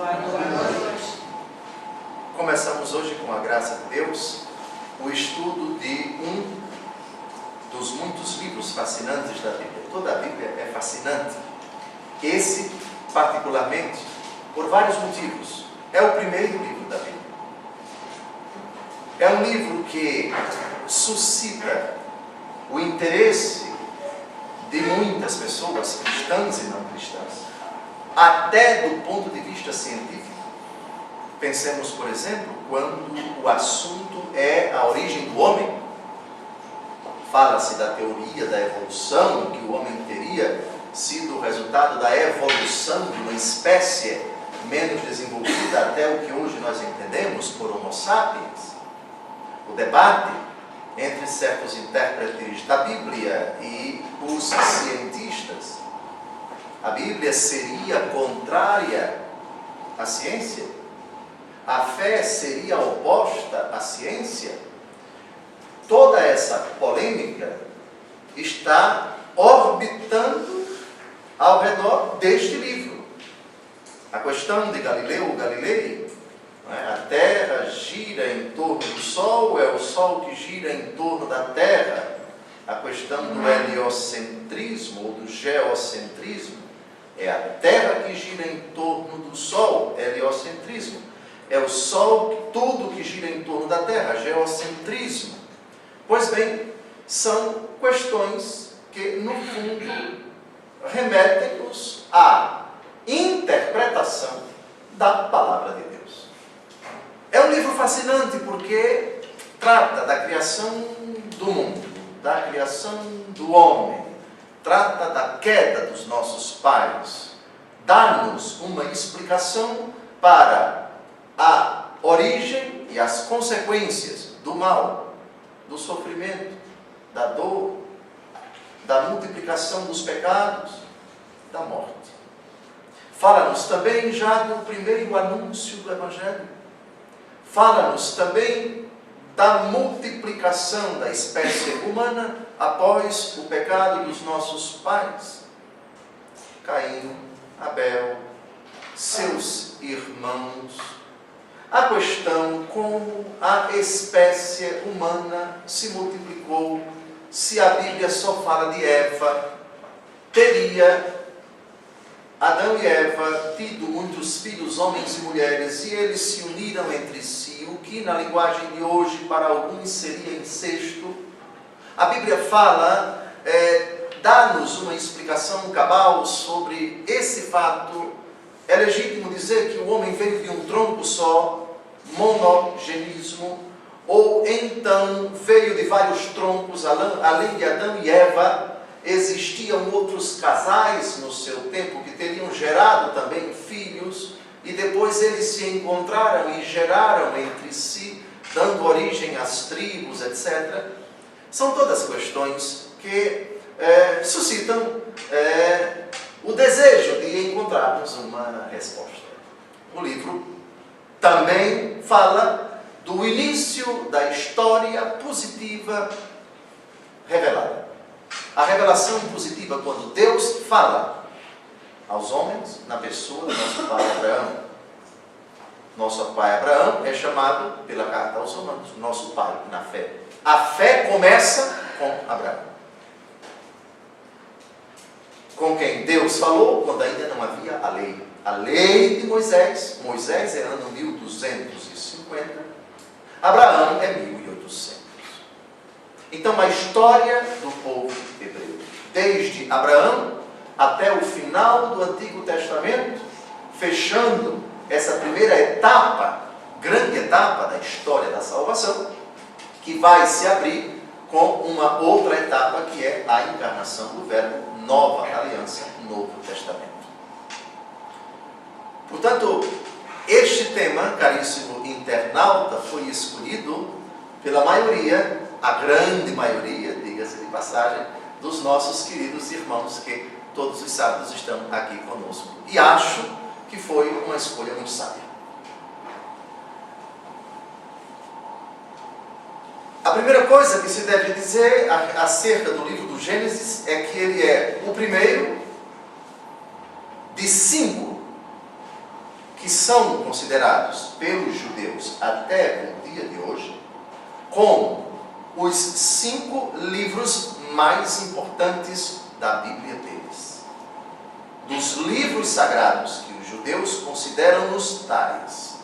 Boa noite. Começamos hoje, com a graça de Deus, o estudo de um dos muitos livros fascinantes da Bíblia. Toda a Bíblia é fascinante. Esse, particularmente, por vários motivos. É o primeiro livro da Bíblia. É um livro que suscita o interesse de muitas pessoas, cristãs e não cristãs, até do ponto de vista científico. Pensemos, por exemplo, quando o assunto é a origem do homem. Fala-se da teoria da evolução, que o homem teria sido o resultado da evolução de uma espécie menos desenvolvida até o que hoje nós entendemos por Homo sapiens. O debate entre certos intérpretes da Bíblia e os cientistas. A Bíblia seria contrária à ciência? A fé seria oposta à ciência? Toda essa polêmica está orbitando ao redor deste livro. A questão de Galileu Galilei, a Terra gira em torno do Sol, é o Sol que gira em torno da Terra. A questão do heliocentrismo ou do geocentrismo, é a Terra que gira em torno do Sol, heliocentrismo. É o Sol, tudo que gira em torno da Terra, geocentrismo. Pois bem, são questões que, no fundo, remetem-nos à interpretação da Palavra de Deus. É um livro fascinante porque trata da criação do mundo, da criação do homem, trata da queda dos nossos pais, dá-nos uma explicação para a origem e as consequências do mal, do sofrimento, da dor, da multiplicação dos pecados, da morte. Fala-nos também já do primeiro anúncio do Evangelho. Fala-nos também da multiplicação da espécie humana após o pecado dos nossos pais. Caim, Abel, seus irmãos. A questão como a espécie humana se multiplicou. Se a Bíblia só fala de Eva, teria Adão e Eva tido muitos filhos, homens e mulheres, e eles se uniram entre si, o que na linguagem de hoje para alguns seria incesto. A Bíblia fala, dá-nos uma explicação cabal sobre esse fato. É legítimo dizer que o homem veio de um tronco só, monogenismo, ou então veio de vários troncos, além de Adão e Eva, existiam outros casais no seu tempo que teriam gerado também filhos, e depois eles se encontraram e geraram entre si, dando origem às tribos, etc. São todas questões que suscitam o desejo de encontrarmos uma resposta. O livro também fala do início da história positiva revelada. A revelação positiva quando Deus fala aos homens na pessoa do nosso pai Abraão. Nosso pai Abraão é chamado pela carta aos Romanos, nosso pai na fé. A fé começa com Abraão, com quem Deus falou quando ainda não havia a lei. A lei de Moisés é ano 1250, Abraão é 1800. Então a história do povo hebreu, desde Abraão até o final do Antigo Testamento, fechando essa primeira etapa, grande etapa da história da salvação, que vai se abrir com uma outra etapa que é a encarnação do Verbo, nova aliança, Novo Testamento. Portanto, este tema, caríssimo internauta, foi escolhido pela maioria, a grande maioria, diga-se de passagem, dos nossos queridos irmãos que todos os sábados estão aqui conosco. E acho que foi uma escolha muito sábia. A primeira coisa que se deve dizer acerca do livro do Gênesis é que ele é o primeiro de 5 que são considerados pelos judeus até o dia de hoje como os 5 livros mais importantes da Bíblia deles. Dos livros sagrados que os judeus consideram-nos tais.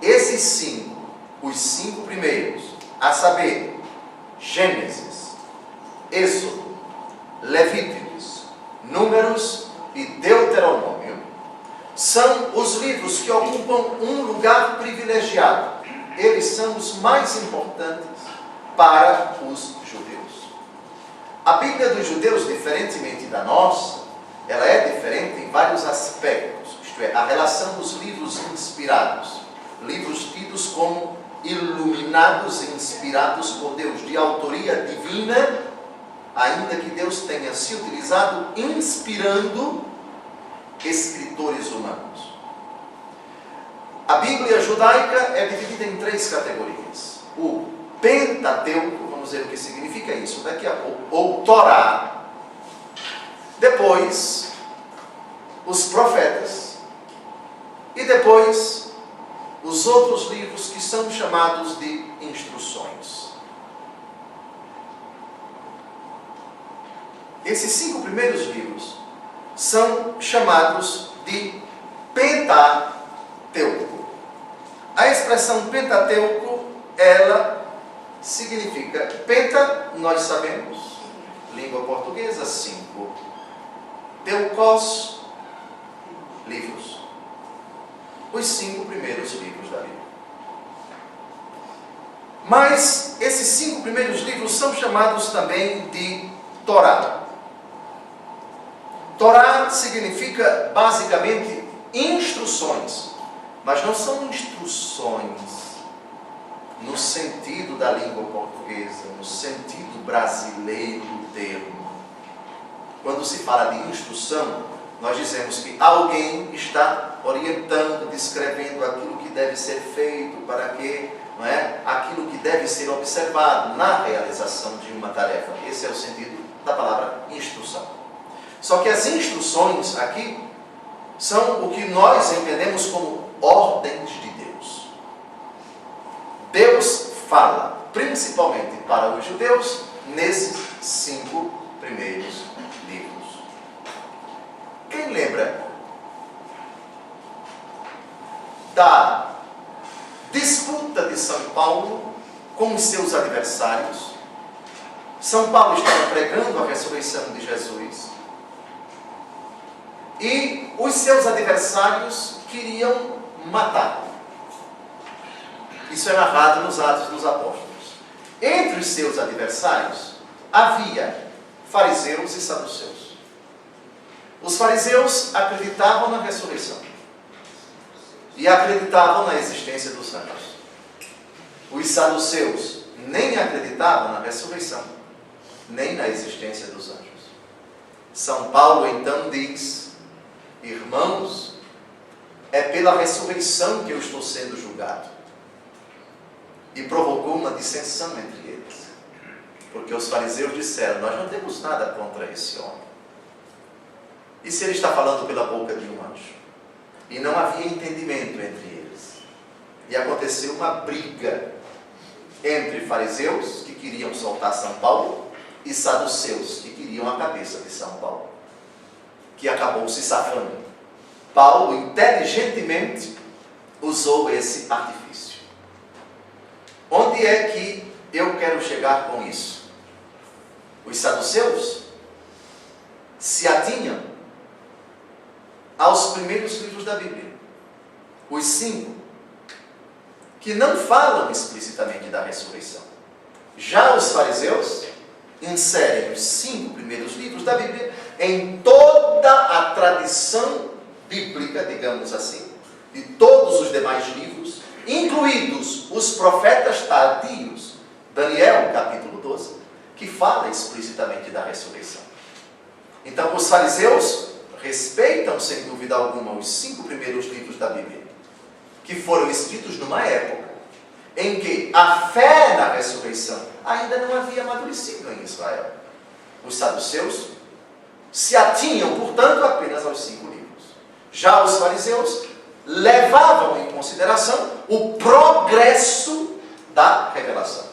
Esses 5, os 5 primeiros, a saber, Gênesis, Êxodo, Levíticos, Números e Deuteronômio, são os livros que ocupam um lugar privilegiado. Eles são os mais importantes para os judeus. A Bíblia dos judeus, diferentemente da nossa, ela é diferente em vários aspectos, isto é, a relação dos livros inspirados, livros tidos como iluminados e inspirados por Deus, de autoria divina, ainda que Deus tenha se utilizado inspirando escritores humanos. A Bíblia judaica é dividida em 3 categorias. O Pentateuco, vamos ver o que significa isso daqui a pouco, ou Torá. Depois, os profetas. E depois, os outros livros que são chamados de instruções. Esses 5 primeiros livros são chamados de Pentateuco. A expressão Pentateuco, ela significa, penta, nós sabemos, língua portuguesa, 5. Teucos, livros. Os 5 primeiros livros da Bíblia. Mas esses 5 primeiros livros são chamados também de Torá. Torá significa basicamente instruções, mas não são instruções no sentido da língua portuguesa, no sentido brasileiro do termo. Quando se fala de instrução, nós dizemos que alguém está orientando, descrevendo aquilo que deve ser feito para que, não é, aquilo que deve ser observado na realização de uma tarefa. Esse é o sentido da palavra instrução. Só que as instruções aqui são o que nós entendemos como ordens de Deus. Deus fala, principalmente para os judeus, nesses 5 primeiros livros. Quem lembra da disputa de São Paulo com os seus adversários? São Paulo estava pregando a ressurreição de Jesus. E os seus adversários queriam matá-lo. Isso é narrado nos Atos dos Apóstolos. Entre os seus adversários havia fariseus e saduceus. Os fariseus acreditavam na ressurreição e acreditavam na existência dos anjos. Os saduceus nem acreditavam na ressurreição, nem na existência dos anjos. São Paulo então diz: irmãos, é pela ressurreição que eu estou sendo julgado. E provocou uma dissensão entre eles. Porque os fariseus disseram: nós não temos nada contra esse homem. E se ele está falando pela boca de um anjo? E não havia entendimento entre eles. E aconteceu uma briga entre fariseus, que queriam soltar São Paulo, e saduceus, que queriam a cabeça de São Paulo, que acabou se safando. Paulo inteligentemente usou esse artifício. Onde é que eu quero chegar com isso? Os saduceus se atinham aos primeiros livros da Bíblia, os 5, que não falam explicitamente da ressurreição. Já os fariseus inserem os 5 primeiros livros da Bíblia em toda a tradição bíblica, digamos assim, de todos os demais livros, incluídos os profetas tardios, Daniel, capítulo 12, que fala explicitamente da ressurreição. Então, os fariseus respeitam, sem dúvida alguma, os 5 primeiros livros da Bíblia, que foram escritos numa época em que a fé na ressurreição ainda não havia amadurecido em Israel. Os saduceus se atinham, portanto, apenas aos 5 livros. Já os fariseus levavam em consideração o progresso da revelação.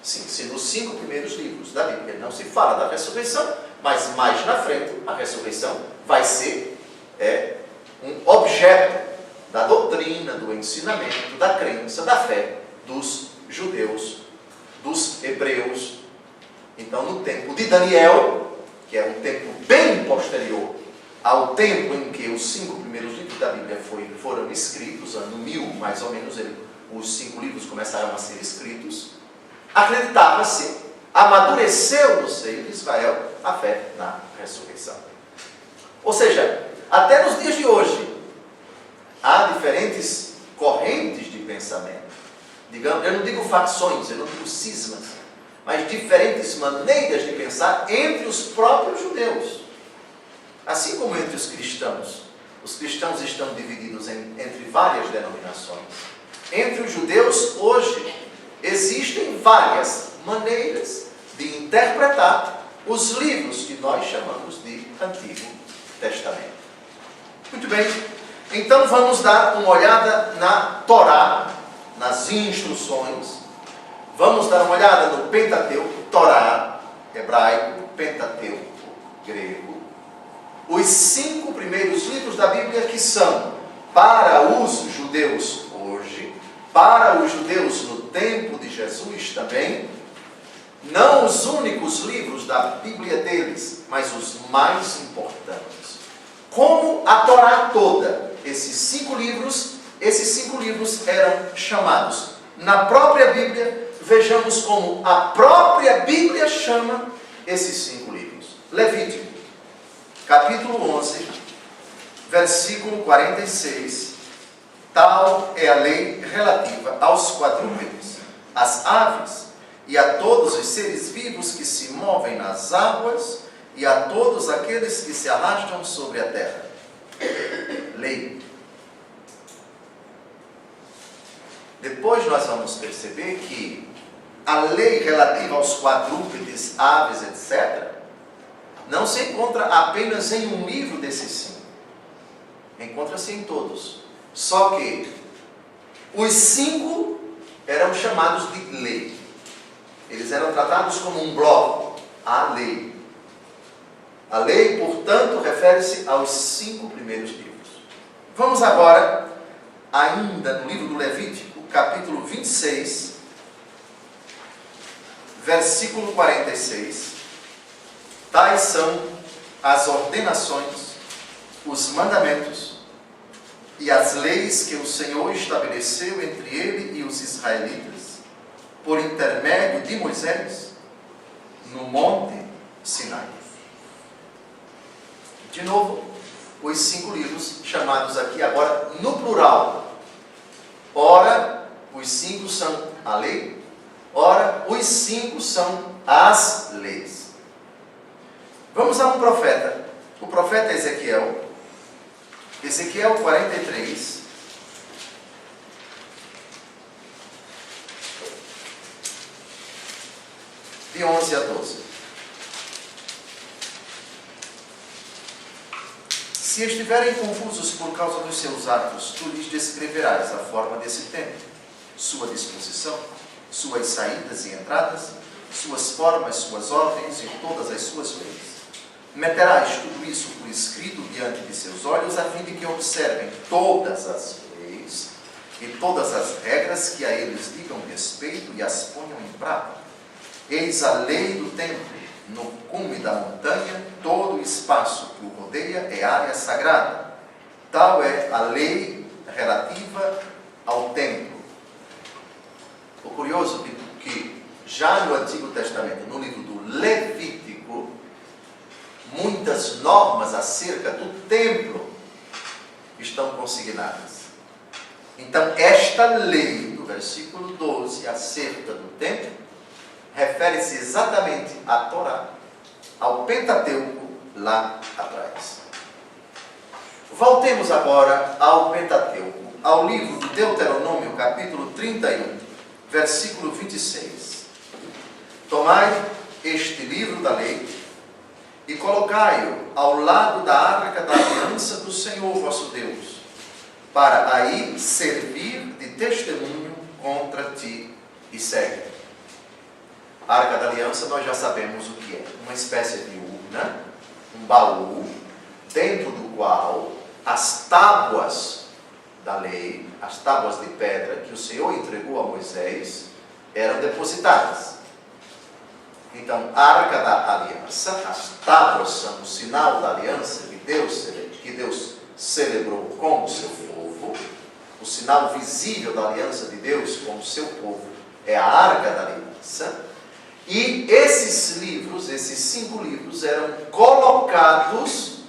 Sim, se nos 5 primeiros livros da Bíblia não se fala da ressurreição, mas mais na frente a ressurreição vai ser um objeto da doutrina, do ensinamento, da crença, da fé dos judeus, dos hebreus. Então, no tempo de Daniel, que é um tempo bem posterior ao tempo em que os 5 primeiros livros da Bíblia foram escritos, ano 1000 mais ou menos, os 5 livros começaram a ser escritos, acreditava-se, amadureceu no seio de Israel a fé na ressurreição. Ou seja, até nos dias de hoje, há diferentes correntes de pensamento. Digamos, eu não digo facções, eu não digo cismas, mas diferentes maneiras de pensar entre os próprios judeus. Assim como entre os cristãos. Os cristãos estão divididos entre várias denominações. Entre os judeus, hoje, existem várias maneiras de interpretar os livros que nós chamamos de Antigo Testamento. Muito bem, então vamos dar uma olhada na Torá, nas instruções. Vamos dar uma olhada no Pentateuco, Torá, hebraico, Pentateuco, grego. Os 5 primeiros livros da Bíblia que são para os judeus hoje, para os judeus no tempo de Jesus também, não os únicos livros da Bíblia deles, mas os mais importantes. Como a Torá toda, esses 5 livros eram chamados. Na própria Bíblia, vejamos como a própria Bíblia chama esses 5 livros. Levítico, capítulo 11, versículo 46. Tal é a lei relativa aos quadrúpedes, às aves e a todos os seres vivos que se movem nas águas e a todos aqueles que se arrastam sobre a terra. Lei. Depois nós vamos perceber que a lei relativa aos quadrúpedes, aves, etc., não se encontra apenas em um livro desses 5. Encontra-se em todos. Só que os 5 eram chamados de lei. Eles eram tratados como um bloco, a lei. A lei, portanto, refere-se aos 5 primeiros livros. Vamos agora, ainda no livro do Levítico, capítulo 26, versículo 46. Tais são as ordenações, os mandamentos e as leis que o Senhor estabeleceu entre ele e os israelitas, por intermédio de Moisés, no monte Sinai. De novo, os 5 livros chamados aqui agora no plural. Ora, os 5 são a lei, ora, os 5 são as leis. Vamos a um profeta, o profeta Ezequiel. Ezequiel 43, de 11 a 12. Se estiverem confusos por causa dos seus atos, tu lhes descreverás a forma desse templo, sua disposição, suas saídas e entradas, suas formas, suas ordens e todas as suas leis. Meterás tudo isso por escrito diante de seus olhos, a fim de que observem todas as leis e todas as regras que a eles digam respeito e as ponham em prática. Eis a lei do templo. No cume da montanha, todo o espaço que o rodeia é área sagrada. Tal é a lei relativa ao templo. O curioso é que já no Antigo Testamento, no livro do Levítico, muitas normas acerca do templo estão consignadas. Então, esta lei, no versículo 12, acerca do templo, refere-se exatamente à Torá, ao Pentateuco lá atrás. Voltemos agora ao Pentateuco, ao livro do Deuteronômio, capítulo 31, versículo 26. Tomai este livro da lei e colocai-o ao lado da arca da aliança do Senhor vosso Deus, para aí servir de testemunho contra ti e segue. A Arca da Aliança nós já sabemos o que é. Uma espécie de urna, um baú, dentro do qual as tábuas da lei, as tábuas de pedra que o Senhor entregou a Moisés, eram depositadas. Então, a Arca da Aliança, as tábuas são o sinal da aliança que Deus celebrou com o seu povo. O sinal visível da aliança de Deus com o seu povo é a Arca da Aliança. E esses livros, esses 5 livros, eram colocados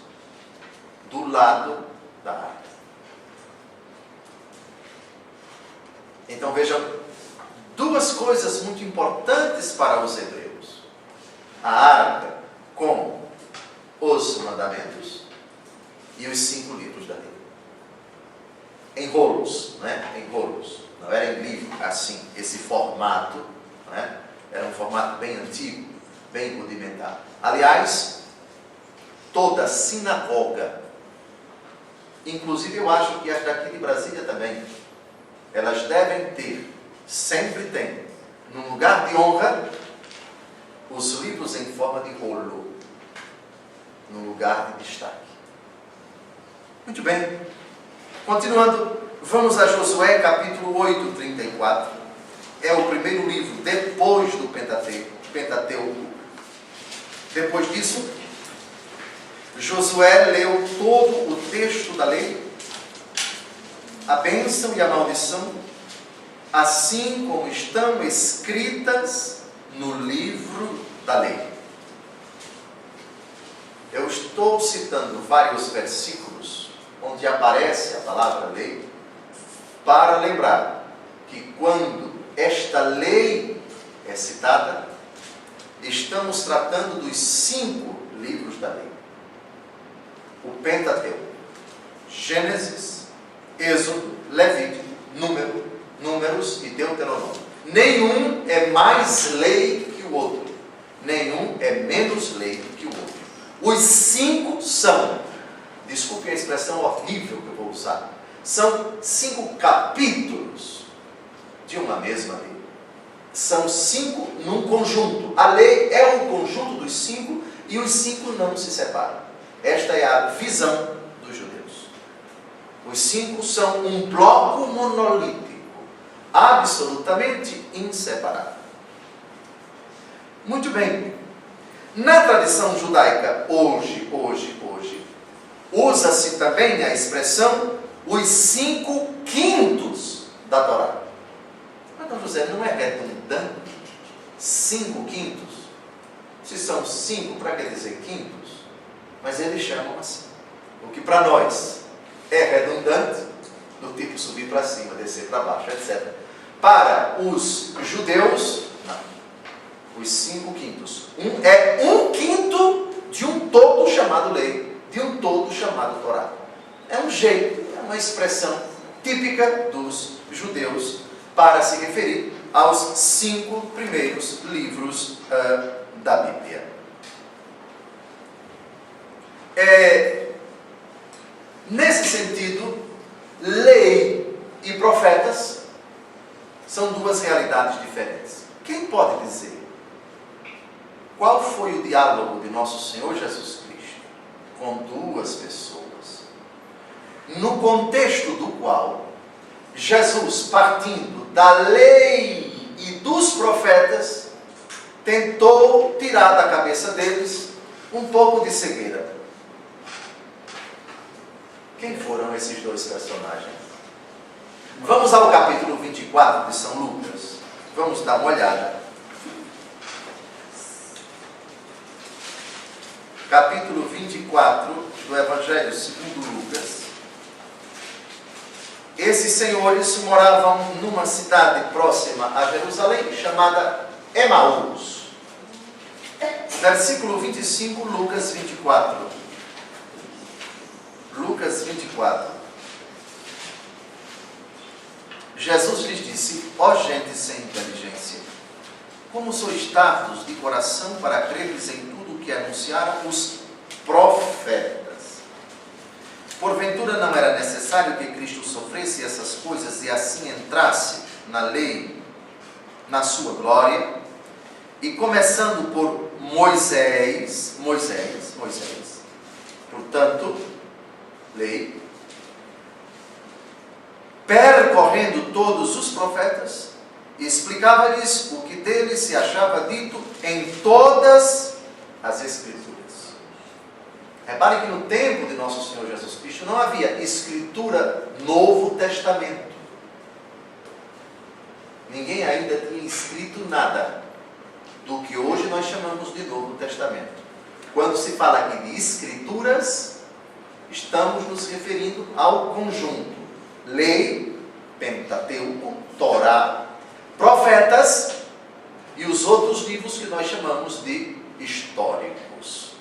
do lado da arca. Então vejam, 2 coisas muito importantes para os hebreus: a arca com os mandamentos e os 5 livros da lei. Em rolos, em rolos. Não era em livro assim, esse formato, era um formato bem antigo, bem rudimentar. Aliás, toda sinagoga, inclusive eu acho que as daqui de Brasília também, elas devem ter, sempre tem, no lugar de honra, os livros em forma de rolo, no lugar de destaque. Muito bem. Continuando, vamos a Josué capítulo 8, 34. É o primeiro livro depois do Pentateuco. Depois disso, Josué leu todo o texto da lei, a bênção e a maldição, assim como estão escritas no livro da lei. Eu estou citando vários versículos onde aparece a palavra lei, para lembrar que quando esta lei é citada, estamos tratando dos 5 livros da lei. O Pentateuco: Gênesis, Êxodo, Levítico, Números e Deuteronômio. Nenhum é mais lei que o outro. Nenhum é menos lei que o outro. Os 5 são, desculpe a expressão horrível que eu vou usar, são 5 capítulos de uma mesma lei. São 5 num conjunto. A lei é um conjunto dos 5 e os 5 não se separam. Esta é a visão dos judeus. Os 5 são um bloco monolítico, absolutamente inseparável. Muito bem. Na tradição judaica, hoje, usa-se também a expressão os 5/5 da Torá. Então, José, não é redundante 5/5? Se são 5, para que dizer quintos? Mas eles chamam assim. O que para nós é redundante, do tipo subir para cima, descer para baixo, etc. Para os judeus, não. Os 5/5. É 1/5 de um todo chamado lei, de um todo chamado Torá. É um jeito, é uma expressão típica dos judeus para se referir aos 5 primeiros livros da Bíblia. Nesse sentido, lei e profetas são 2 realidades diferentes. Quem pode dizer qual foi o diálogo de nosso Senhor Jesus Cristo com 2 pessoas, no contexto do qual Jesus, partindo da lei e dos profetas, tentou tirar da cabeça deles um pouco de cegueira? Quem foram esses 2 personagens? Vamos ao capítulo 24 de São Lucas. Vamos dar uma olhada. Capítulo 24 do Evangelho segundo Lucas. Esses senhores moravam numa cidade próxima a Jerusalém, chamada Emaús. Versículo 25, Lucas 24. Lucas 24. Jesus lhes disse: ó gente sem inteligência, como sois tardos de coração para creres em tudo o que anunciaram os profetas. Porventura não era necessário que Cristo sofresse essas coisas e assim entrasse na lei, na sua glória? E começando por Moisés, portanto, lei, percorrendo todos os profetas, explicava-lhes o que dele se achava dito em todas as Escrituras. Repare que no tempo de nosso Senhor Jesus Cristo não havia Escritura Novo Testamento. Ninguém ainda tinha escrito nada do que hoje nós chamamos de Novo Testamento. Quando se fala aqui de Escrituras, estamos nos referindo ao conjunto: lei, Pentateuco, Torá, profetas e os outros livros que nós chamamos de históricos.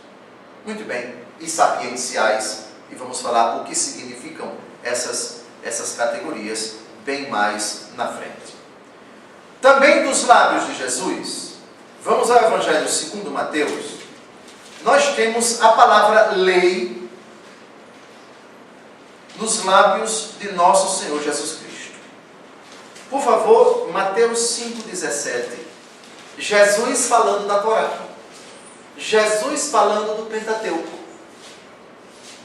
Muito bem, e sapienciais, e vamos falar o que significam essas categorias bem mais na frente. Também dos lábios de Jesus, vamos ao Evangelho segundo Mateus, nós temos a palavra lei nos lábios de nosso Senhor Jesus Cristo. Por favor, Mateus 5,17. Jesus falando da Torá. Jesus falando do Pentateuco.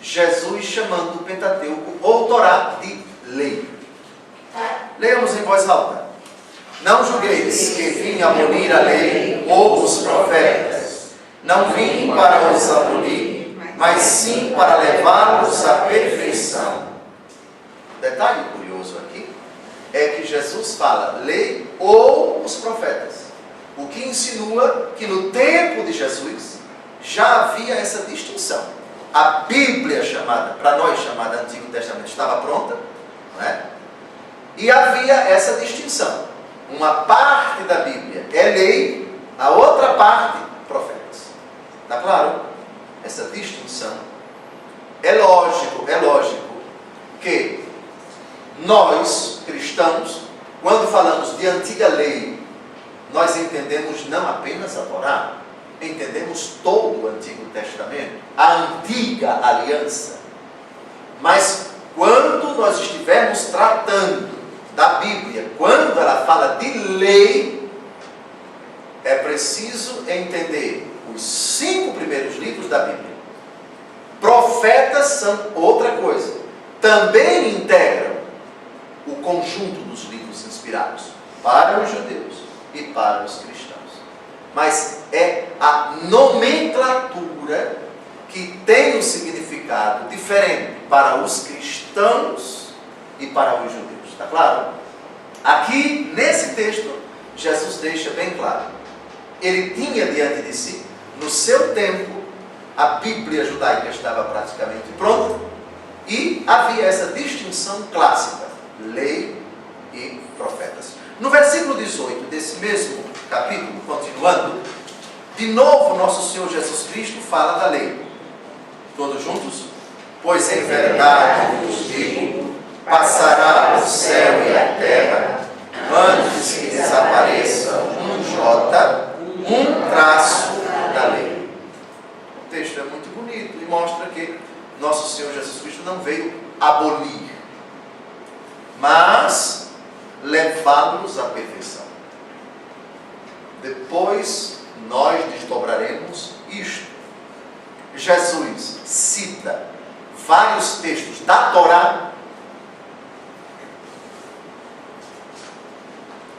Jesus chamando o Pentateuco ou Torá de lei. Leamos em voz alta. Não julgueis que vim abolir a lei ou os profetas. Não vim para os abolir, mas sim para levá-los à perfeição. Detalhe curioso aqui é que Jesus fala lei ou os profetas, o que insinua que no tempo de Jesus já havia essa distinção. A Bíblia chamada, para nós chamada Antigo Testamento, estava pronta, não é? E havia essa distinção. Uma parte da Bíblia é lei, a outra parte, profetas. Está claro? Essa distinção. É lógico que nós, cristãos, quando falamos de antiga lei, nós entendemos não apenas a Torá, entendemos todo o Antigo Testamento, a antiga aliança. Mas quando nós estivermos tratando da Bíblia, quando ela fala de lei, é preciso entender os 5 primeiros livros da Bíblia. Profetas são outra coisa. Também integram o conjunto dos livros inspirados para os judeus e para os cristãos. Mas é a nomenclatura que tem um significado diferente para os cristãos e para os judeus. Está claro? Aqui, nesse texto, Jesus deixa bem claro. Ele tinha diante de si, no seu tempo, a Bíblia judaica estava praticamente pronta e havia essa distinção clássica, lei e profetas. No versículo 18 desse mesmo capítulo, continuando, de novo nosso Senhor Jesus Cristo fala da lei. Todos juntos? Pois em verdade vos digo, passará o céu e a terra, antes que desapareça um jota, um traço da lei. O texto é muito bonito e mostra que nosso Senhor Jesus Cristo não veio abolir, mas levá-los à perfeição. Depois nós desdobraremos isto. Jesus cita vários textos da Torá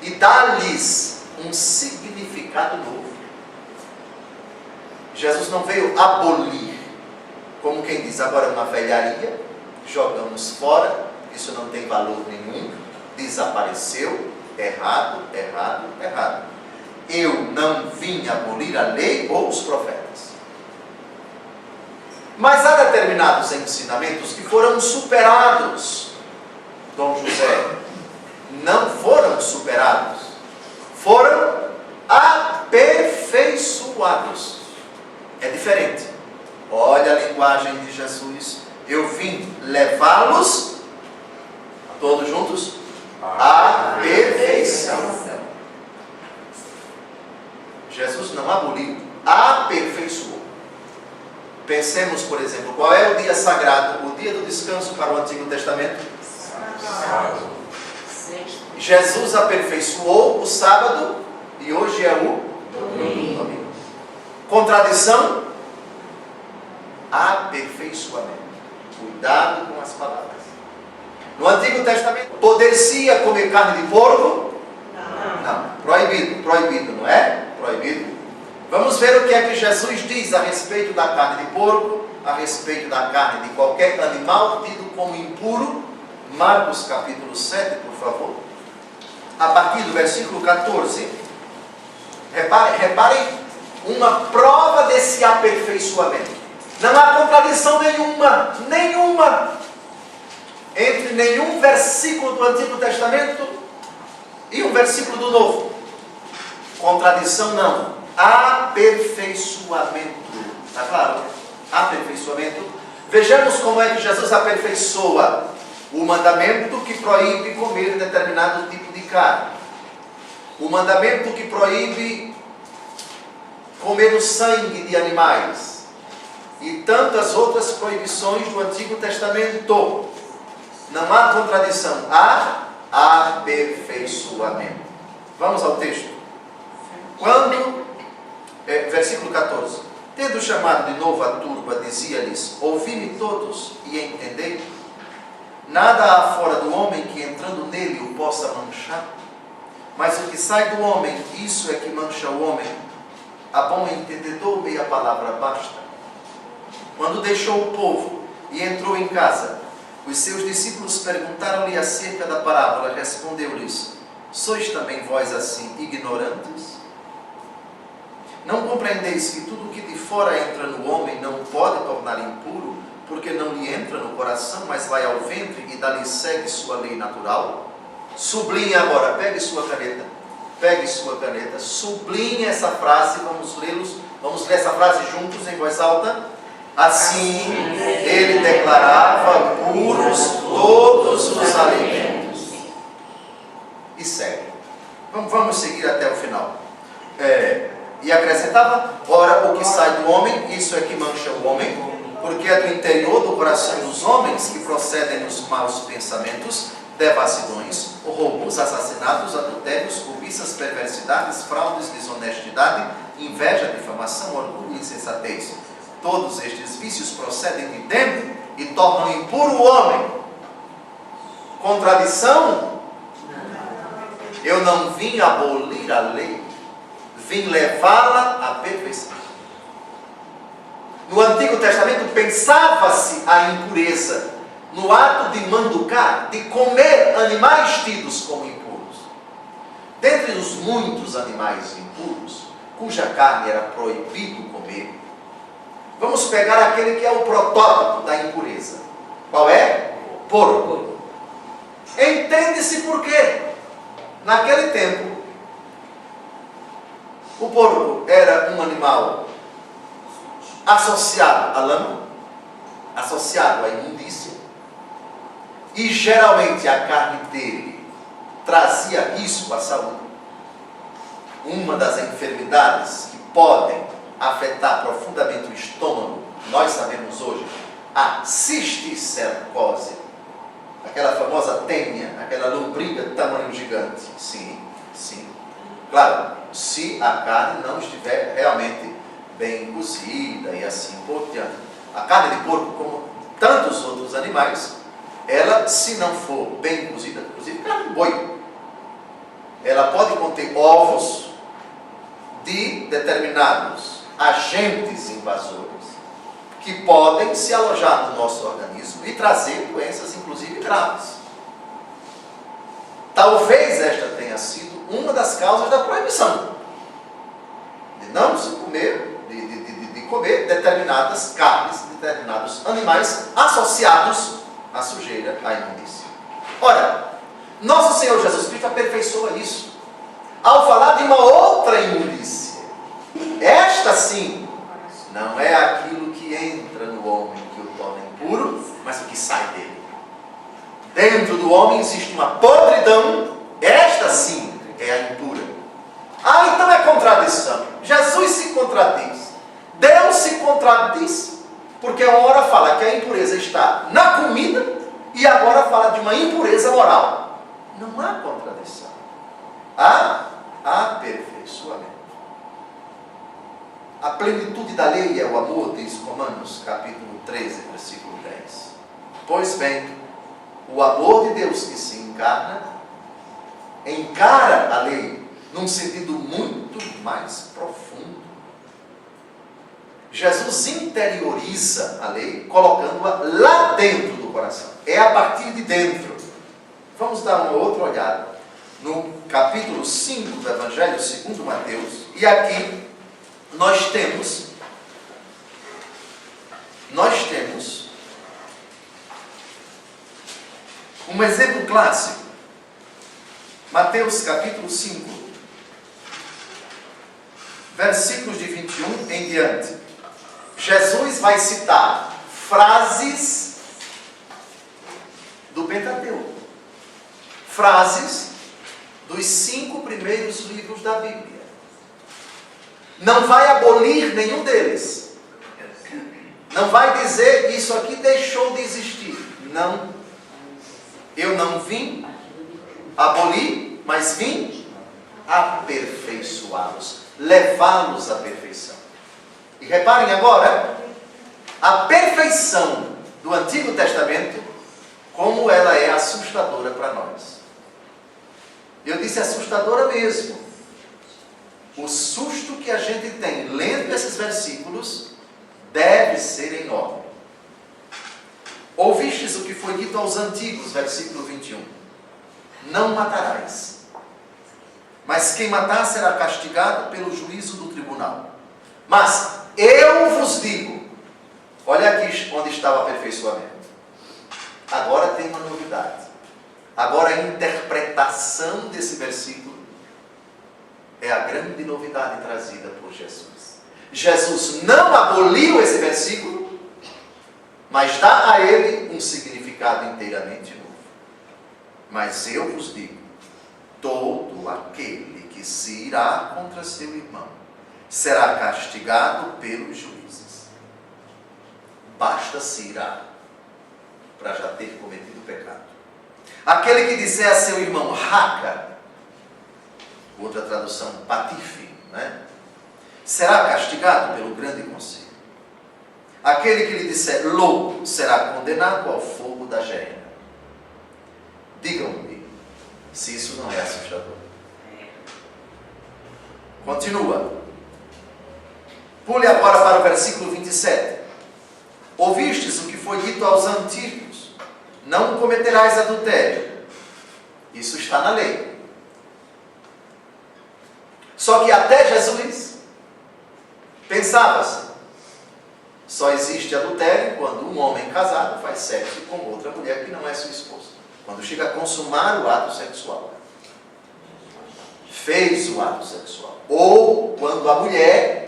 e dá-lhes um significado novo. Jesus não veio abolir, como quem diz, agora é uma velharia, jogamos fora, isso não tem valor nenhum, desapareceu, errado. Eu não vim abolir a lei ou os profetas. Mas há determinados ensinamentos que foram superados. Dom José, não foram superados, foram aperfeiçoados. É diferente. Olha a linguagem de Jesus. Eu vim levá-los, todos juntos, à perfeição. Jesus não aboliu, aperfeiçoou. Pensemos, por exemplo, qual é o dia sagrado, o dia do descanso para o Antigo Testamento? Sábado. Jesus aperfeiçoou o sábado e hoje é o Domingo. Contradição? Aperfeiçoamento. Cuidado com as palavras. No Antigo Testamento, poder-se comer carne de porco? Não. Proibido, proibido, não é? Proibido. Vamos ver o que é que Jesus diz a respeito da carne de porco, a respeito da carne de qualquer animal tido como impuro. Marcos capítulo 7, por favor. A partir do versículo 14. Reparem uma prova desse aperfeiçoamento. Não há contradição nenhuma, entre nenhum versículo do Antigo Testamento e um versículo do Novo. Contradição não. Aperfeiçoamento. Está claro? Aperfeiçoamento. Vejamos como é que Jesus aperfeiçoa o mandamento que proíbe comer determinado tipo de carne. O mandamento que proíbe comer o sangue de animais. E tantas outras proibições do Antigo Testamento. Não há contradição. Há aperfeiçoamento. Vamos ao texto. Versículo 14. Tendo chamado de novo a turba, dizia-lhes: ouvi-me todos e entendei. Nada há fora do homem que entrando nele o possa manchar. Mas o que sai do homem, isso é que mancha o homem. A bom entendedor meia palavra basta. Quando deixou o povo e entrou em casa, os seus discípulos perguntaram-lhe acerca da parábola. Respondeu-lhes: sois também vós assim ignorantes? Não compreendeis que tudo o que de fora entra no homem não pode tornar impuro, porque não lhe entra no coração, mas vai ao ventre e dali segue sua lei natural? Sublinhe agora, pegue sua caneta, sublinhe essa frase, vamos ler essa frase juntos em voz alta. Assim ele declarava puros todos os alimentos. E segue. Vamos seguir até o final. E acrescentava: ora, o que sai do homem, isso é que mancha o homem, porque é do interior do coração dos homens que procedem os maus pensamentos, devassidões, roubos, assassinatos, adultérios, cobiças, perversidades, fraudes, desonestidade, inveja, difamação, orgulho e insensatez. Todos estes vícios procedem de dentro e tornam impuro o homem. Contradição? Eu não vim abolir a lei, vim levá-la à perfeição. No Antigo Testamento pensava-se a impureza no ato de manducar, de comer animais tidos como impuros. Dentre os muitos animais impuros, cuja carne era proibido comer, vamos pegar aquele que é o protótipo da impureza. Qual é? Porco. Entende-se por quê? Naquele tempo, o porco era um animal associado à lama, associado à imundícia, e geralmente a carne dele trazia risco à saúde. Uma das enfermidades que podem afetar profundamente o estômago, nós sabemos hoje, a cisticercose, aquela famosa tênia, aquela lombriga de tamanho gigante. Sim. Claro, se a carne não estiver realmente bem cozida e assim por diante. A carne de porco, como tantos outros animais, ela, se não for bem cozida, inclusive carne de boi, ela pode conter ovos de determinados agentes invasores que podem se alojar no nosso organismo e trazer doenças, inclusive graves. Talvez esta tenha sido uma das causas da proibição de não se comer, de comer determinadas carnes, determinados animais associados à sujeira, à imundícia. Ora, nosso Senhor Jesus Cristo aperfeiçoa isso ao falar de uma outra imundícia. Esta sim não é aquilo que entra no homem que o torna impuro, mas o que sai dele. Dentro do homem existe uma podridão, esta sim é a impura. Então é contradição. Jesus se contradiz, Deus se contradiz. Porque uma hora fala que a impureza está na comida e agora fala de uma impureza moral. Não há contradição. Há aperfeiçoamento. A plenitude da lei é o amor, diz Romanos capítulo 13, versículo 10. Pois bem, o amor de Deus que se encara a lei num sentido muito mais profundo. Jesus interioriza a lei, colocando-a lá dentro do coração. É a partir de dentro. Vamos dar uma outra olhada no capítulo 5 do Evangelho segundo Mateus. E aqui nós temos um exemplo clássico. Mateus capítulo 5, versículos de 21 em diante. Jesus vai citar frases do Pentateuco, frases dos 5 primeiros livros da Bíblia. Não vai abolir nenhum deles. Não vai dizer isso aqui deixou de existir. Não. Eu não vim abolir, mas vim aperfeiçoá-los, levá-los à perfeição. E reparem agora, a perfeição do Antigo Testamento, como ela é assustadora para nós. Eu disse assustadora mesmo. O susto que a gente tem lendo esses versículos deve ser enorme. Ouvistes o que foi dito aos antigos, versículo 21. Não matarás. Mas quem matar será castigado pelo juízo do tribunal. Mas eu vos digo, olha aqui onde está o aperfeiçoamento. Agora tem uma novidade. Agora a interpretação desse versículo é a grande novidade trazida por Jesus. Jesus não aboliu esse versículo, mas dá a ele um significado inteiramente novo. Mas eu vos digo, todo aquele que se irá contra seu irmão será castigado pelos juízes. Basta se irá para já ter cometido pecado. Aquele que disser a seu irmão raca, outra tradução patife, né? Será castigado pelo grande conselho. Aquele que lhe disser louco será condenado ao fogo da gehenna. Digam-me se isso não é assustador. Continua. Pule agora para o versículo 27. Ouvistes o que foi dito aos antigos: não cometerás adultério. Isso está na lei. Só que até Jesus pensava-se, só existe adultério quando um homem casado faz sexo com outra mulher que não é sua esposa. Quando chega a consumar o ato sexual. Fez o ato sexual. Ou quando a mulher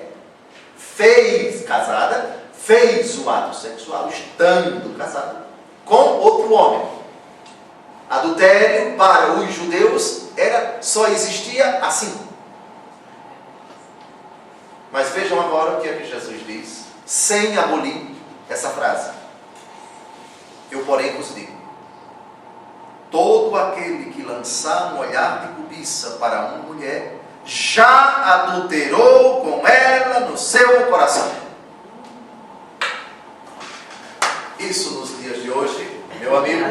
casada, fez o ato sexual, estando casada, com outro homem. Adultério para os judeus só existia assim. Mas vejam agora o que é que Jesus diz, sem abolir essa frase. Eu, porém, vos digo: todo aquele que lançar um olhar de cobiça para uma mulher, já adulterou com ela no seu coração. Isso nos dias de hoje, meu amigo,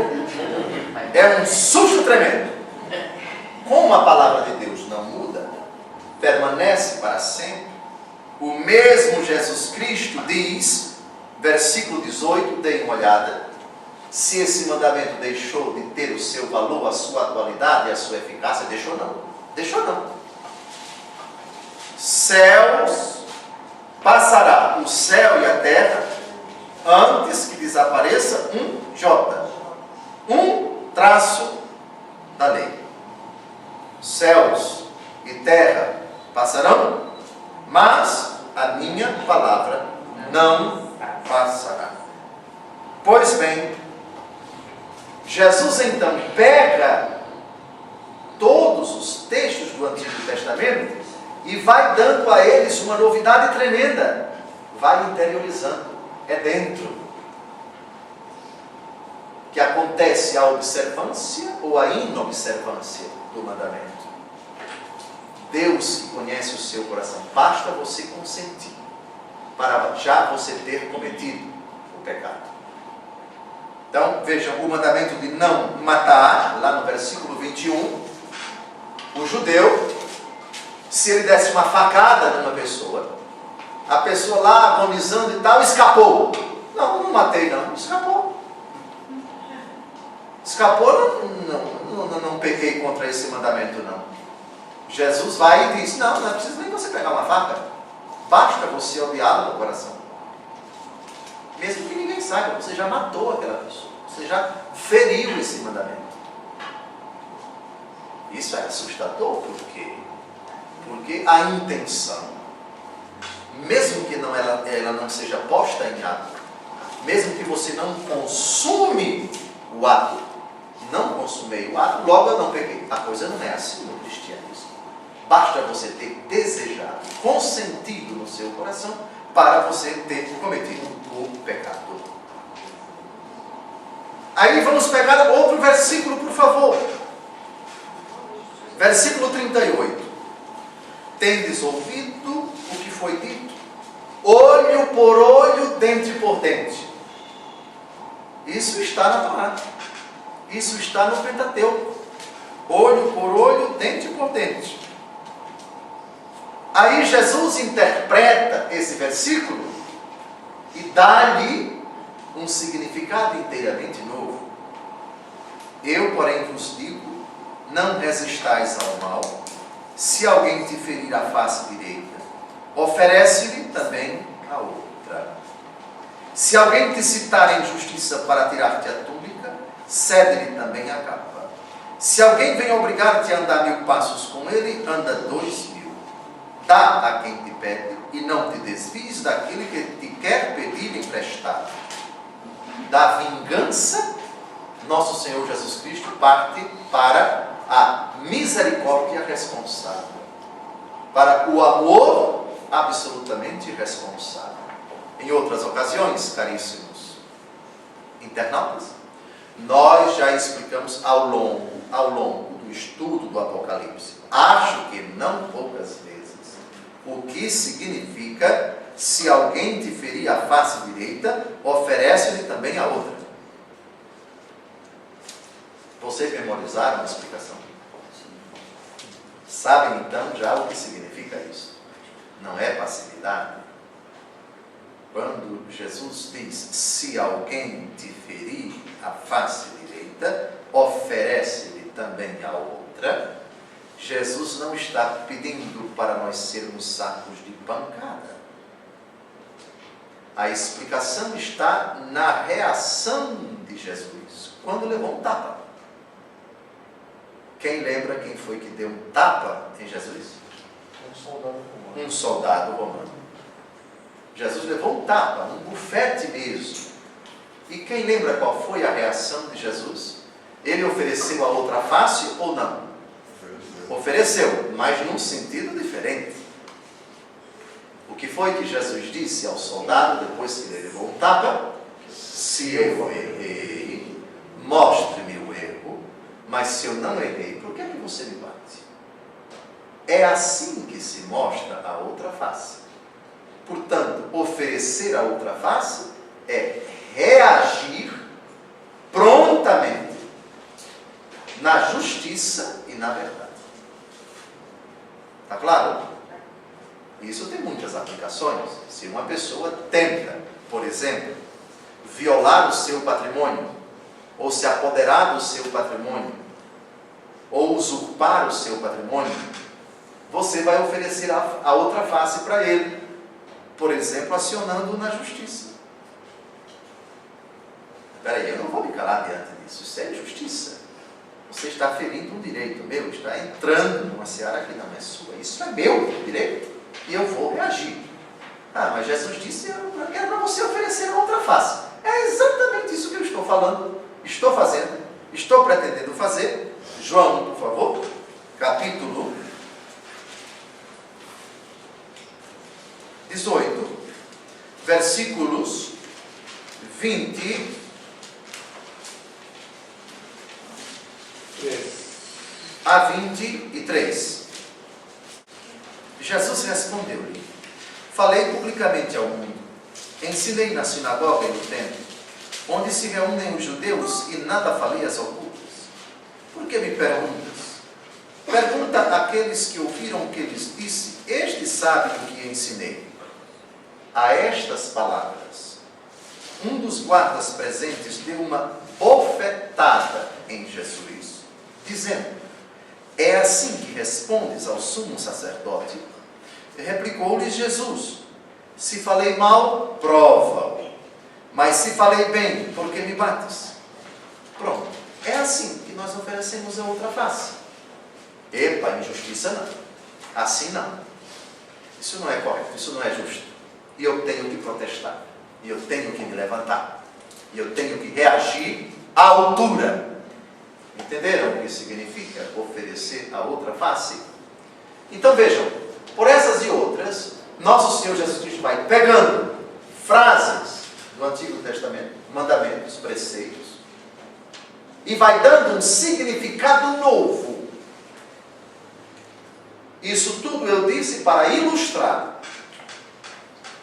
é um susto tremendo. Como a palavra de Deus não muda, permanece para sempre, o mesmo Jesus Cristo diz, versículo 18, deem uma olhada, se esse mandamento deixou de ter o seu valor, a sua atualidade, a sua eficácia, deixou não. Deixou não. Céus passará, o céu e a terra, antes que desapareça um J, um traço da lei. Céus e terra passarão, mas a minha palavra não passará. Pois bem, Jesus então pega todos os textos do Antigo Testamento e vai dando a eles uma novidade tremenda. Vai interiorizando é dentro. Que acontece a observância ou a inobservância do mandamento. Deus conhece o seu coração. Basta você consentir para já você ter cometido o pecado. Então, vejam, o mandamento de não matar, lá no versículo 21, o judeu, se ele desse uma facada numa pessoa, a pessoa lá agonizando e tal, escapou. Não matei não, escapou. Escapou, não pequei contra esse mandamento não. Jesus vai e diz, não é preciso nem você pegar uma faca, basta você odiá-lo no coração. Mesmo que ninguém saiba, você já matou aquela pessoa, você já feriu esse mandamento. Isso é assustador, por quê? Porque a intenção, mesmo que ela não seja posta em ato, mesmo que você não consume o ato, não consumei o ato, logo eu não peguei. A coisa não é assim no cristianismo. Basta você ter desejado, consentido no seu coração, para você ter cometido o pecado. Aí vamos pegar outro versículo, por favor. Versículo 38. Tendes ouvido o que foi dito, olho por olho, dente por dente. Isso está na Torá. Isso está no Pentateuco. Olho por olho, dente por dente. Aí Jesus interpreta esse versículo e dá-lhe um significado inteiramente novo. Eu, porém, vos digo, não resistais ao mal. Se alguém te ferir a face direita, oferece-lhe também a outra. Se alguém te citar em justiça para tirar-te a túnica, cede-lhe também a capa. Se alguém vem obrigar-te a andar 1000 passos com ele, anda 2000. Dá a quem te pede e não te desvies daquele que te quer pedir emprestado. Da vingança, nosso Senhor Jesus Cristo parte para a misericórdia responsável, para o amor absolutamente responsável. Em outras ocasiões, caríssimos internautas, nós já explicamos ao longo do estudo do Apocalipse, acho que não poucas vezes, o que significa: se alguém te ferir a face direita, oferece-lhe também a outra. Vocês memorizaram a explicação? Sabem então já o que significa isso? Não é passividade. Quando Jesus diz, se alguém te ferir a face direita, oferece-lhe também a outra, Jesus não está pedindo para nós sermos sacos de pancada. A explicação está na reação de Jesus, quando levou um tapa. Quem lembra quem foi que deu um tapa em Jesus? Um soldado romano. Jesus levou um tapa, um bufete mesmo. E quem lembra qual foi a reação de Jesus? Ele ofereceu a outra face ou não? Ofereceu, mas num sentido diferente. O que foi que Jesus disse ao soldado depois que ele levou um tapa? Se eu errei, mostre-me o erro, mas se eu não errei, por que você me bate? É assim que se mostra a outra face. Portanto, oferecer a outra face é reagir prontamente na justiça e na verdade. Está claro? Isso tem muitas aplicações. Se uma pessoa tenta, por exemplo, violar o seu patrimônio, ou se apoderar do seu patrimônio, ou usurpar o seu patrimônio, você vai oferecer a outra face para ele, por exemplo, acionando-o na justiça. Espera aí, eu não vou me calar diante disso. Isso é justiça. Você está ferindo um direito meu, está entrando numa seara que não é sua. Isso é meu direito e eu vou reagir. Ah, mas Jesus disse que era para você oferecer a outra face. É exatamente isso que eu estou falando, estou fazendo, estou pretendendo fazer. João, por favor, capítulo 18, versículos 20 a 23. Jesus respondeu-lhe: falei publicamente ao mundo, ensinei na sinagoga e no templo, onde se reúnem os judeus, e nada falei às ocultas. Por que me perguntas? Pergunta àqueles que ouviram o que lhes disse, estes sabem o que ensinei. A estas palavras, um dos guardas presentes deu uma bofetada em Jesus, dizendo: é assim que respondes ao sumo sacerdote? Replicou-lhes Jesus: se falei mal, prova-o. Mas se falei bem, por que me bates? Pronto. É assim que nós oferecemos a outra face. Epa, injustiça não. Assim não. Isso não é correto, isso não é justo. E eu tenho que protestar. E eu tenho que me levantar. E eu tenho que reagir à altura. Entenderam o que significa oferecer a outra face? Então vejam, por essas e outras, nosso Senhor Jesus Cristo vai pegando frases do Antigo Testamento, mandamentos, preceitos, e vai dando um significado novo. Isso tudo eu disse para ilustrar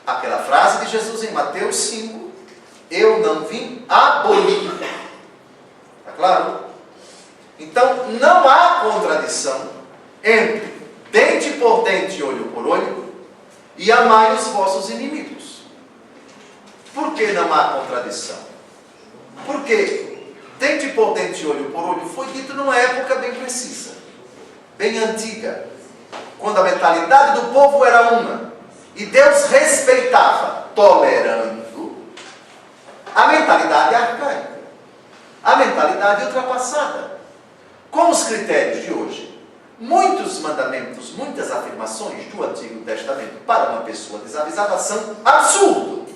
aquela frase de Jesus em Mateus 5, eu não vim abolir. Está claro? Então, não há contradição entre dente por dente, olho por olho, e amai os vossos inimigos. Por que não há contradição? Porque dente por dente, olho por olho foi dito numa época bem precisa, bem antiga, quando a mentalidade do povo era uma, e Deus respeitava, tolerando a mentalidade arcaica, a mentalidade ultrapassada. Com os critérios de hoje, muitos mandamentos, muitas afirmações do Antigo Testamento para uma pessoa desavisada são absurdo.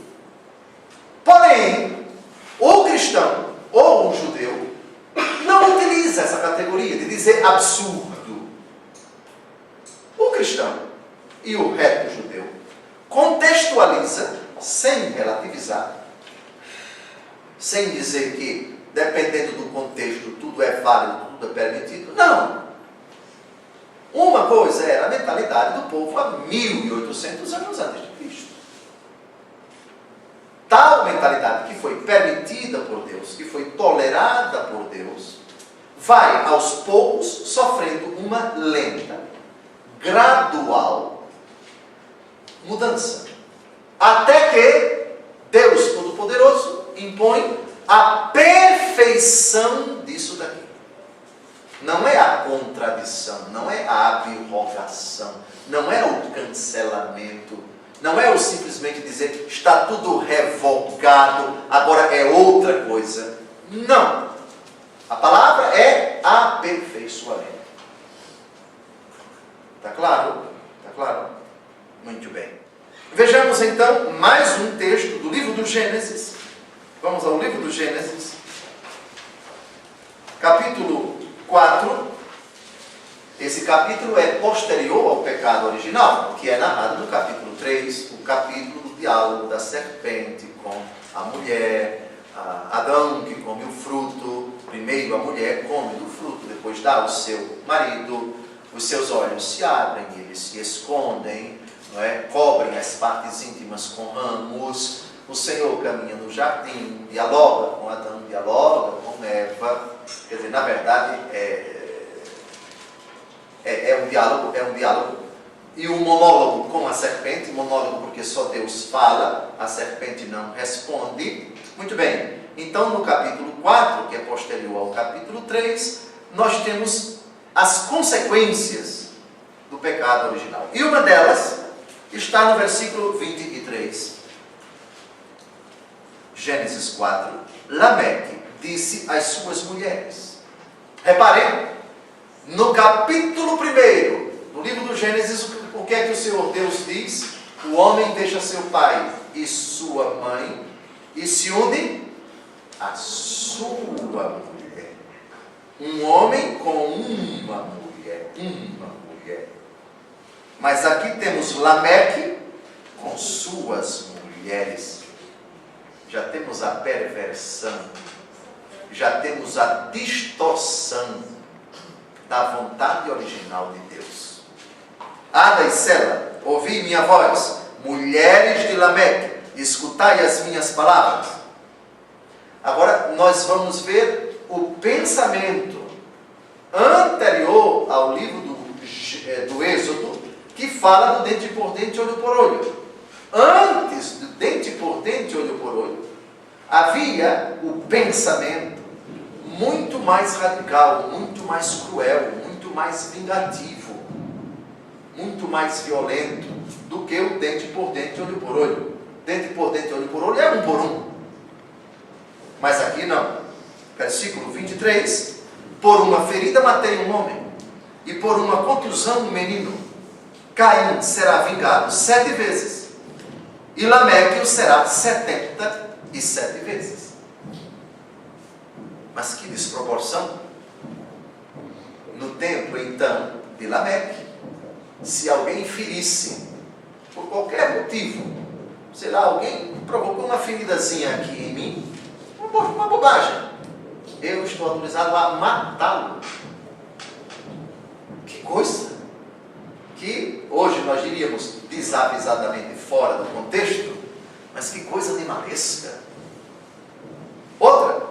Porém, o cristão ou o judeu não utiliza essa categoria de dizer absurdo. O cristão e o reto judeu contextualiza sem relativizar, sem dizer que, dependendo do contexto, tudo é válido, tudo é permitido. Não. Uma coisa era a mentalidade do povo há 1800 anos antes de Cristo. Tal mentalidade que foi permitida por Deus, que foi tolerada por Deus, vai aos poucos sofrendo uma lenta, gradual mudança. Até que Deus Todo-Poderoso impõe a perfeição disso daqui. Não é a contradição, não é a abrogação, não é o cancelamento, não é o simplesmente dizer está tudo revogado, agora é outra coisa. Não. A palavra é aperfeiçoamento. Está claro? Está claro? Muito bem. Vejamos então mais um texto do livro do Gênesis. Vamos ao livro do Gênesis, capítulo 4. Esse capítulo é posterior ao pecado original, que é narrado no capítulo 3, o capítulo do diálogo da serpente com a mulher, Adão que come o fruto. Primeiro a mulher come do fruto, depois dá ao seu marido, os seus olhos se abrem, eles se escondem, não é? Cobrem as partes íntimas com ramos. O Senhor caminha no jardim, dialoga com Adão, dialoga com Eva. Quer dizer, na verdade, é um diálogo. E um monólogo com a serpente, monólogo porque só Deus fala, a serpente não responde. Muito bem, então no capítulo 4, que é posterior ao capítulo 3, nós temos as consequências do pecado original. E uma delas está no versículo 23. Gênesis 4. Lameque disse às suas mulheres. Reparem, no capítulo 1 do livro do Gênesis, o que é que o Senhor Deus diz? O homem deixa seu pai e sua mãe e se une à sua mulher. Um homem com uma mulher. Mas aqui temos Lameque com suas mulheres. já temos a perversão, já temos a distorção da vontade original de Deus. Ada e Sela, ouvi minha voz, mulheres de Lameque, escutai as minhas palavras. Agora nós vamos ver o pensamento anterior ao livro do Êxodo, que fala do dente por dente, olho por olho. Antes do dente por dente, olho por olho, havia o pensamento muito mais radical, muito mais cruel, muito mais vingativo, muito mais violento do que o dente por dente, olho por olho. Dente por dente, olho por olho é um por um. Mas aqui não. Versículo 23. Por uma ferida matei um homem, e por uma contusão um menino. Caim será vingado 7 vezes, e Lameque o será 77 vezes. Mas que desproporção! No tempo, então, de Lameque, se alguém ferisse, por qualquer motivo, sei lá, alguém provocou uma feridazinha aqui em mim, uma bobagem, eu estou autorizado a matá-lo. Que coisa! Que hoje nós diríamos desavisadamente fora do contexto, mas que coisa animalesca. Outra,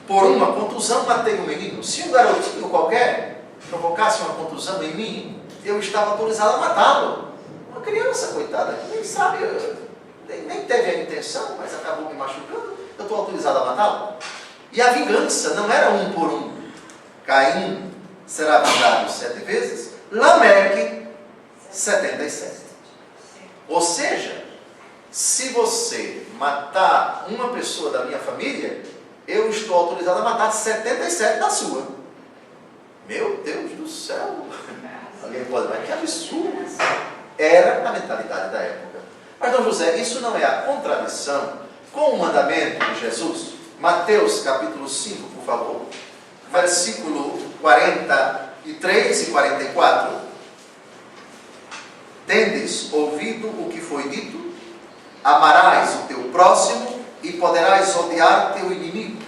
por uma contusão matei um menino. Se um garotinho qualquer provocasse uma contusão em mim, eu estava autorizado a matá-lo. Uma criança, coitada, que nem sabe, nem teve a intenção, mas acabou me machucando, eu estou autorizado a matá-lo. E a vingança não era um por um. Caim será vingado 7 vezes, Lameque 77. Ou seja, se você matar uma pessoa da minha família, eu estou autorizado a matar 77 da sua. Meu Deus do céu! Alguém pode dizer, mas que absurdo! Era a mentalidade da época. Mas, Dom José, isso não é a contradição com o mandamento de Jesus? Mateus capítulo 5, por favor. Versículo 43 e 44. Tendes ouvido o que foi dito? Amarás o teu próximo e poderás odiar teu inimigo.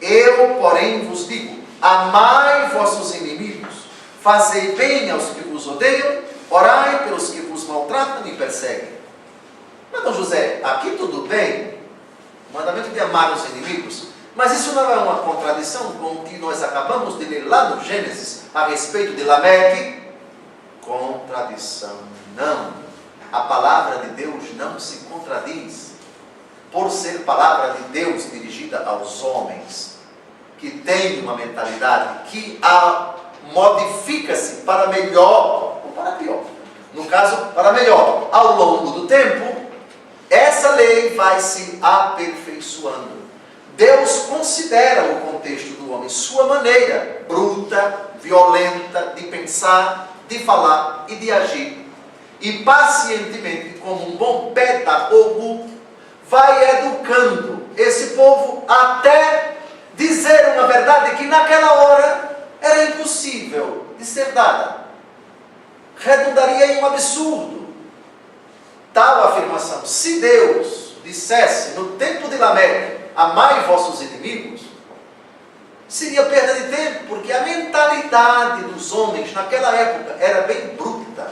Eu, porém, vos digo, amai vossos inimigos, fazei bem aos que vos odeiam, orai pelos que vos maltratam e perseguem. Mas, Dom José, aqui tudo bem, o mandamento de amar os inimigos, mas isso não é uma contradição com o que nós acabamos de ler lá no Gênesis, a respeito de Lameque? Contradição, não. A palavra de Deus não se contradiz. Por ser palavra de Deus dirigida aos homens, que têm uma mentalidade que modifica-se para melhor ou para pior. No caso, para melhor. Ao longo do tempo, essa lei vai se aperfeiçoando. Deus considera o contexto do homem, sua maneira bruta, violenta de pensar, de falar e de agir. E pacientemente, como um bom pedagogo, vai educando esse povo até dizer uma verdade que naquela hora era impossível de ser dada. Redundaria em um absurdo. Tal afirmação, se Deus dissesse no tempo de Lameque, amai vossos inimigos, seria perda de tempo, porque a mentalidade dos homens naquela época era bem bruta,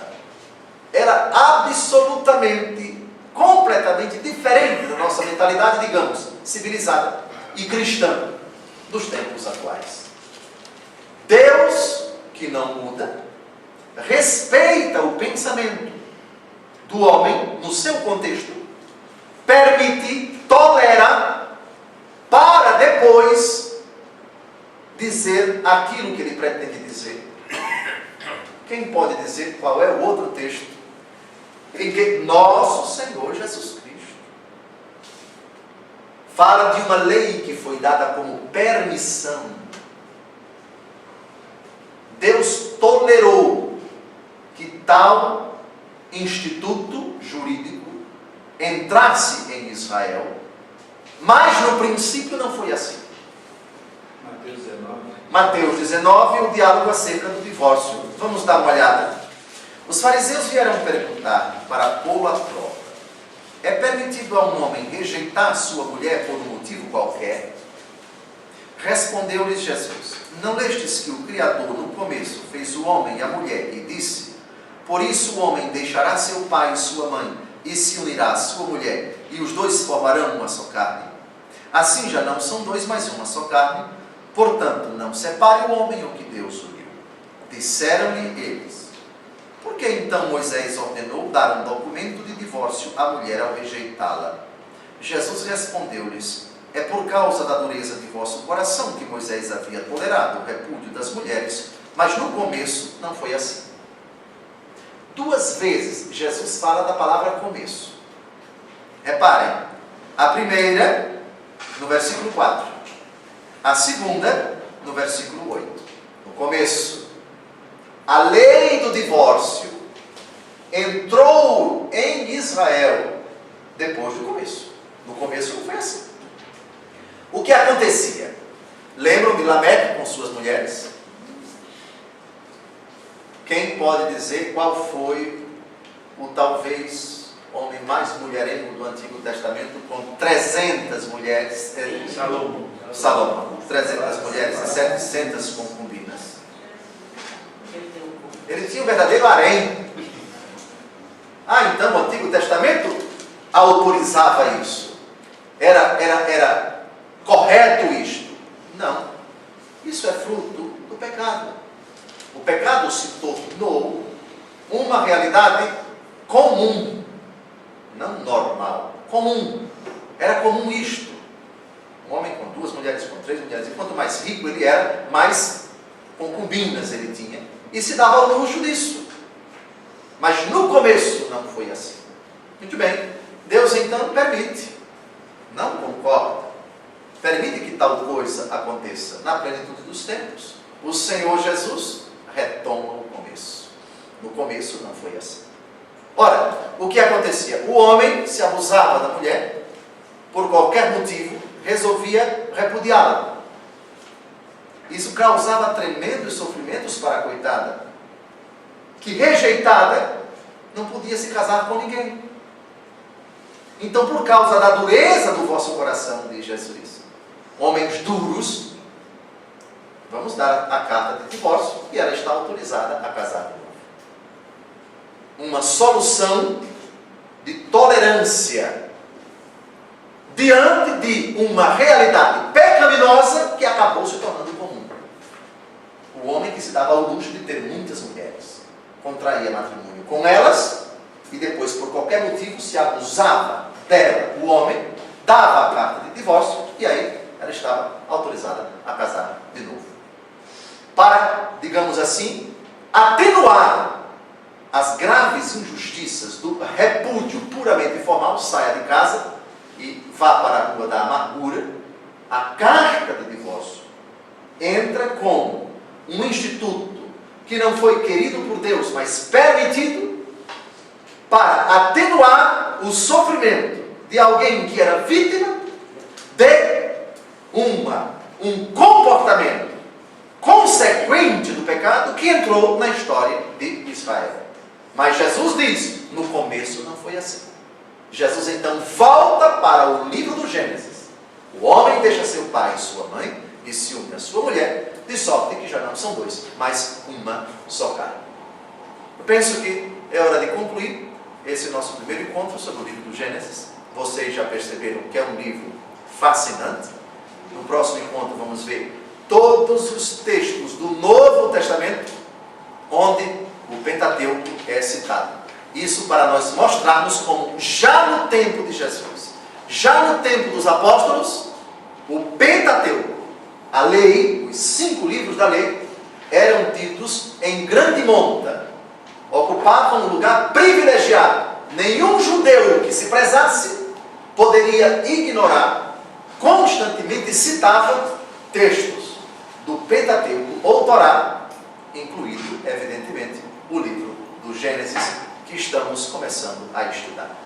era absolutamente, completamente diferente da nossa mentalidade, digamos, civilizada e cristã dos tempos atuais. Deus, que não muda, respeita o pensamento do homem no seu contexto, permite, tolera, para depois dizer aquilo que ele pretende dizer. Quem pode dizer qual é o outro texto em que nosso Senhor Jesus Cristo fala de uma lei que foi dada como permissão? Deus tolerou que tal instituto jurídico entrasse em Israel, mas no princípio não foi assim. Mateus 19, o diálogo acerca do divórcio. Vamos dar uma olhada. Os fariseus vieram perguntar para pô-lo à prova. é permitido a um homem rejeitar sua mulher por um motivo qualquer? Respondeu-lhes Jesus: não lestes que o Criador no começo fez o homem e a mulher e disse: por isso o homem deixará seu pai e sua mãe e se unirá à sua mulher e os dois formarão uma só carne? Assim já não são dois, mas uma só carne. Portanto, não separe o homem o que Deus uniu. Disseram-lhe eles: por que então Moisés ordenou dar um documento de divórcio à mulher ao rejeitá-la? Jesus respondeu-lhes: é por causa da dureza de vosso coração que Moisés havia tolerado o repúdio das mulheres, mas no começo não foi assim. Duas vezes Jesus fala da palavra começo. Reparem, a primeira no versículo 4, a segunda no versículo 8. No começo, a lei do divórcio entrou em Israel depois do começo. No começo não foi assim. O que acontecia? Lembram de Lameque com suas mulheres? Quem pode dizer qual foi o talvez homem mais mulherengo do Antigo Testamento, com 300 mulheres? Salomão. 300 mulheres e 700 concubinas. Ele tinha um verdadeiro harém. Então o Antigo Testamento autorizava isso. Era correto isto? Não. Isso é fruto do pecado. O pecado se tornou uma realidade comum, não normal, comum. Era comum isto. Um homem com 2 mulheres, com 3 mulheres, e quanto mais rico ele era, mais concubinas ele tinha, e se dava ao luxo disso. Mas no começo não foi assim. Muito bem, Deus então permite, não concorda, permite que tal coisa aconteça na plenitude dos tempos. O Senhor Jesus retoma o começo. No começo não foi assim. Ora, o que acontecia? O homem se abusava da mulher, por qualquer motivo, resolvia repudiá-la. Isso causava tremendos sofrimentos para a coitada, que rejeitada não podia se casar com ninguém. Então, por causa da dureza do vosso coração, diz Jesus, homens duros, vamos dar a carta de divórcio e ela está autorizada a casar de novo. Uma solução de tolerância diante de uma realidade pecaminosa que acabou se tornando comum. O homem que se dava ao luxo de ter muitas mulheres, contraía matrimônio com elas e depois, por qualquer motivo, se abusava dela. O homem dava a carta de divórcio e aí ela estava autorizada a casar de novo. Para, digamos assim, atenuar as graves injustiças do repúdio puramente formal, saia de casa e vá para a rua da amargura, a carta de divórcio entra como um instituto que não foi querido por Deus, mas permitido para atenuar o sofrimento de alguém que era vítima de um comportamento consequente do pecado que entrou na história de Israel. Mas Jesus diz, no começo não foi assim. Jesus então volta para o livro do Gênesis. O homem deixa seu pai e sua mãe e se une à sua mulher, de sorte que já não são dois, mas uma só carne. Eu penso que é hora de concluir esse nosso primeiro encontro sobre o livro do Gênesis. Vocês já perceberam que é um livro fascinante. No próximo encontro vamos ver todos os textos do Novo Testamento onde o Pentateuco é citado. Isso para nós mostrarmos como já no tempo de Jesus, já no tempo dos apóstolos, o Pentateuco, a lei, os 5 livros da lei, eram tidos em grande monta, ocupavam um lugar privilegiado. Nenhum judeu que se prezasse poderia ignorar, constantemente citava textos do Pentateuco ou Torá, incluído, evidentemente, o livro do Gênesis, que estamos começando a estudar.